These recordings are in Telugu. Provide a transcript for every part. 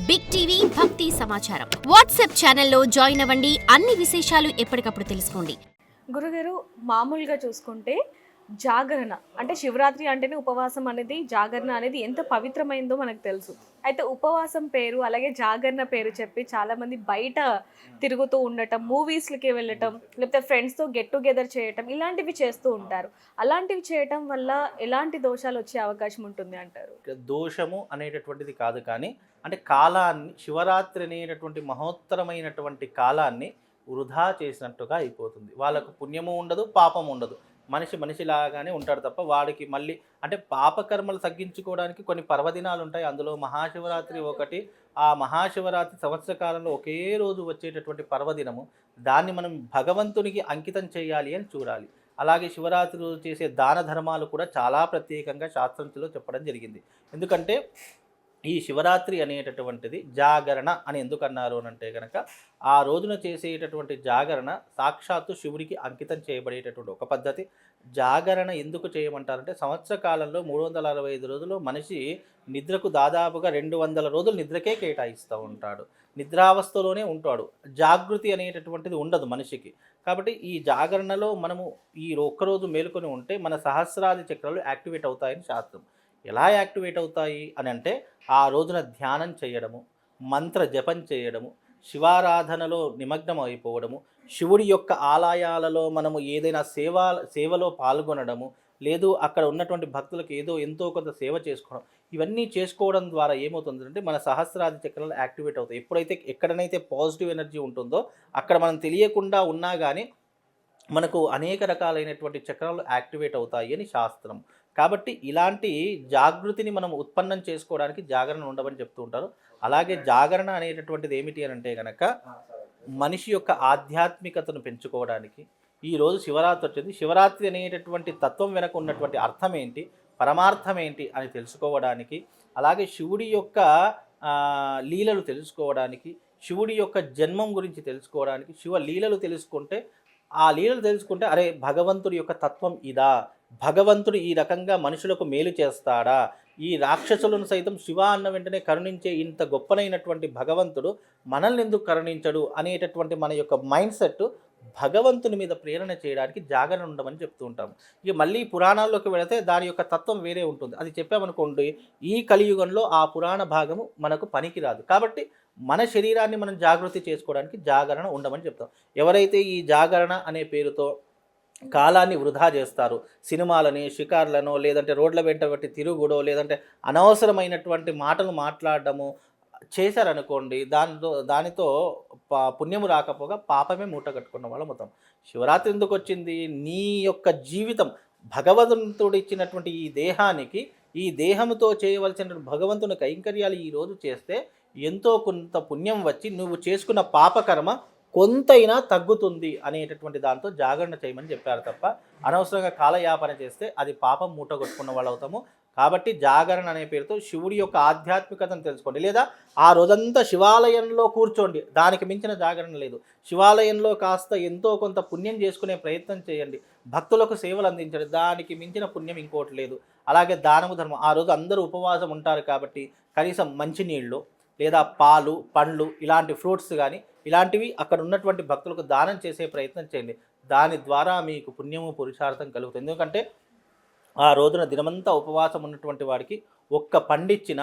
బిగ్ టీవీ భక్తి సమాచారం వాట్సాప్ ఛానల్లో జాయిన్ అవ్వండి. అన్ని విశేషాలు ఎప్పటికప్పుడు తెలుసుకోండి. గురుగారు, మామూలుగా చూసుకుంటే జాగరణ అంటే శివరాత్రి అంటేనే ఉపవాసం అనేది, జాగరణ అనేది ఎంత పవిత్రమైందో మనకు తెలుసు. అయితే ఉపవాసం పేరు అలాగే జాగరణ పేరు చెప్పి చాలామంది బయట తిరుగుతూ ఉండటం, మూవీస్లకి వెళ్ళటం, లేకపోతే ఫ్రెండ్స్తో గెట్ టుగెదర్ చేయటం, ఇలాంటివి చేస్తూ ఉంటారు. అలాంటివి చేయటం వల్ల ఎలాంటి దోషాలు వచ్చే అవకాశం ఉంటుంది అంటారు? దోషము అనేటటువంటిది కాదు, కానీ అంటే కాలాన్ని, శివరాత్రి అనేటటువంటి మహోత్తరమైనటువంటి కాలాన్ని వృధా చేసినట్టుగా అయిపోతుంది. వాళ్ళకు పుణ్యము ఉండదు, పాపం ఉండదు. మనిషిలాగానే ఉంటాడు తప్ప వాడికి మళ్ళీ అంటే పాపకర్మలు తగ్గించుకోవడానికి కొన్ని పర్వదినాలు ఉంటాయి. అందులో మహాశివరాత్రి ఒకటి. ఆ మహాశివరాత్రి సంవత్సర కాలంలో ఒకే రోజు వచ్చేటటువంటి పర్వదినము. దాన్ని మనం భగవంతునికి అంకితం చేయాలి అని చూడాలి. అలాగే శివరాత్రి రోజు చేసే దాన ధర్మాలు కూడా చాలా ప్రత్యేకంగా శాస్త్రంలో చెప్పడం జరిగింది. ఎందుకంటే ఈ శివరాత్రి అనేటటువంటిది జాగరణ అని ఎందుకన్నారు అని అంటే కనుక, ఆ రోజున చేసేటటువంటి జాగరణ సాక్షాత్తు శివుడికి అంకితం చేయబడేటటువంటి ఒక పద్ధతి. జాగరణ ఎందుకు చేయమంటారంటే, సంవత్సర కాలంలో 365 రోజులు మనిషి నిద్రకు దాదాపుగా 200 రోజులు నిద్రకే కేటాయిస్తూ ఉంటాడు. నిద్రావస్థలోనే ఉంటాడు. జాగృతి అనేటటువంటిది ఉండదు మనిషికి. కాబట్టి ఈ జాగరణలో మనము ఈ ఒక్కరోజు మేలుకొని ఉంటే మన సహస్రాది చక్రాలు యాక్టివేట్ అవుతాయని శాస్త్రం. ఎలా యాక్టివేట్ అవుతాయి అని అంటే, ఆ రోజున ధ్యానం చేయడము, మంత్ర జపం చేయడము, శివారాధనలో నిమగ్నం అయిపోవడము, శివుడి యొక్క ఆలయాలలో మనము ఏదైనా సేవలో పాల్గొనడము, లేదు అక్కడ ఉన్నటువంటి భక్తులకు ఎంతో కొంత సేవ చేసుకోవడం, ఇవన్నీ చేసుకోవడం ద్వారా ఏమవుతుందంటే మన సహస్రాది చక్రాలు యాక్టివేట్ అవుతాయి. ఎక్కడనైతే పాజిటివ్ ఎనర్జీ ఉంటుందో అక్కడ మనం తెలియకుండా ఉన్నా కానీ మనకు అనేక రకాలైనటువంటి చక్రాలు యాక్టివేట్ అవుతాయి అని శాస్త్రం. కాబట్టి ఇలాంటి జాగృతిని మనం ఉత్పన్నం చేసుకోవడానికి జాగరణ ఉండమని చెప్తూ ఉంటారు. అలాగే జాగరణ అనేటటువంటిది ఏమిటి అని అంటే కనుక, మనిషి యొక్క ఆధ్యాత్మికతను పెంచుకోవడానికి ఈరోజు శివరాత్రి వచ్చింది. శివరాత్రి అనేటటువంటి తత్వం వెనక ఉన్నటువంటి అర్థం ఏంటి, పరమార్థం ఏంటి అని తెలుసుకోవడానికి, అలాగే శివుడి యొక్క లీలలు తెలుసుకోవడానికి, శివుడి యొక్క జన్మం గురించి తెలుసుకోవడానికి, శివ లీలలు తెలుసుకుంటే, ఆ లీలలు తెలుసుకుంటే అరే భగవంతుడి యొక్క తత్వం ఇదా, భగవంతుడు ఈ రకంగా మనుషులకు మేలు చేస్తాడా, ఈ రాక్షసులను సైతం శివ అన్న వెంటనే కరుణించే ఇంత గొప్పనైనటువంటి భగవంతుడు మనల్ని ఎందుకు కరుణించడు అనేటటువంటి మన యొక్క మైండ్ సెట్ భగవంతుని మీద ప్రేరణ చేయడానికి జాగరణ ఉండమని చెప్తూ ఉంటాము. ఇక మళ్ళీ పురాణాల్లోకి వెళితే దాని యొక్క తత్వం వేరే ఉంటుంది. అది చెప్పామనుకోండి, ఈ కలియుగంలో ఆ పురాణ భాగము మనకు పనికిరాదు. కాబట్టి మన శరీరాన్ని మనం జాగృతి చేసుకోవడానికి జాగరణ ఉండమని చెప్తాం. ఎవరైతే ఈ జాగరణ అనే పేరుతో కాలాన్ని వృధా చేస్తారు, సినిమాలని, షికార్లను, లేదంటే రోడ్ల వెంట పెట్టి తిరుగుడో, లేదంటే అనవసరమైనటువంటి మాటలు మాట్లాడడము చేశారనుకోండి, దానితో పుణ్యము రాకపోగా పాపమే మూట కట్టుకున్న వాళ్ళం మొత్తం. శివరాత్రి ఎందుకు వచ్చింది? నీ యొక్క జీవితం భగవంతుడు ఇచ్చినటువంటి ఈ దేహానికి, ఈ దేహంతో చేయవలసిన భగవంతుని కైంకర్యాలు ఈరోజు చేస్తే ఎంతో కొంత పుణ్యం వచ్చి నువ్వు చేసుకున్న పాపకర్మ కొంతైనా తగ్గుతుంది అనేటటువంటి దాంతో జాగరణ చేయమని చెప్పారు తప్ప, అనవసరంగా కాలయాపన చేస్తే అది పాపం మూట కొట్టుకున్న వాళ్ళు అవుతాము. కాబట్టి జాగరణ అనే పేరుతో శివుడి యొక్క ఆధ్యాత్మికతను తెలుసుకోండి, లేదా ఆ రోజంతా శివాలయంలో కూర్చోండి. దానికి మించిన జాగరణ లేదు. శివాలయంలో కాస్త ఎంతో కొంత పుణ్యం చేసుకునే ప్రయత్నం చేయండి, భక్తులకు సేవలు అందించండి. దానికి మించిన పుణ్యం ఇంకోటి లేదు. అలాగే దానము ధర్మం. ఆ రోజు అందరూ ఉపవాసం ఉంటారు కాబట్టి కనీసం మంచినీళ్ళు, లేదా పాలు, పండ్లు, ఇలాంటి ఫ్రూట్స్ కానీ ఇలాంటివి అక్కడ ఉన్నటువంటి భక్తులకు దానం చేసే ప్రయత్నం చేయండి. దాని ద్వారా మీకు పుణ్యము, పురుషార్థం కలుగుతుంది. ఎందుకంటే ఆ రోజున దినమంతా ఉపవాసం ఉన్నటువంటి వాడికి ఒక్క పండిచ్చిన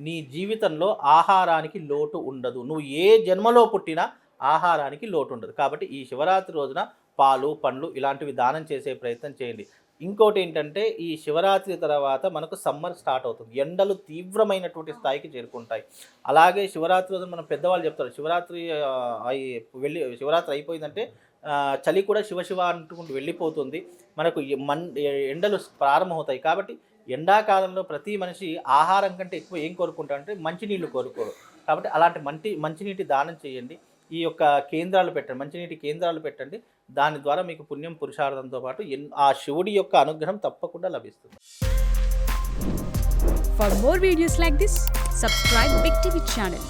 నీ జీవితంలో ఆహారానికి లోటు ఉండదు. నువ్వు ఏ జన్మలో పుట్టినా ఆహారానికి లోటు ఉండదు. కాబట్టి ఈ శివరాత్రి రోజున పాలు, పండ్లు ఇలాంటివి దానం చేసే ప్రయత్నం చేయండి. ఇంకోటి ఏంటంటే, ఈ శివరాత్రి తర్వాత మనకు సమ్మర్ స్టార్ట్ అవుతుంది. ఎండలు తీవ్రమైనటువంటి స్థాయికి చేరుకుంటాయి. అలాగే శివరాత్రి రోజున మన పెద్దవాళ్ళు చెప్తారు, శివరాత్రి అయిపోయిందంటే చలి కూడా శివశివ అంటుకుంటూ వెళ్ళిపోతుంది, మనకు ఎండలు ప్రారంభమవుతాయి. కాబట్టి ఎండాకాలంలో ప్రతి మనిషి ఆహారం కంటే ఎక్కువ ఏం కోరుకుంటారంటే మంచినీళ్ళు కోరుకోరు. కాబట్టి అలాంటి మంచినీటి దానం చేయండి. ఈ యొక్క కేంద్రాలు పెట్టండి, మంచినీటి కేంద్రాలు పెట్టండి. దాని ద్వారా మీకు పుణ్యం, పురుషార్థంతో పాటు ఆ శివుడి యొక్క అనుగ్రహం తప్పకుండా లభిస్తుంది. For more videos like this, subscribe Big TV channel.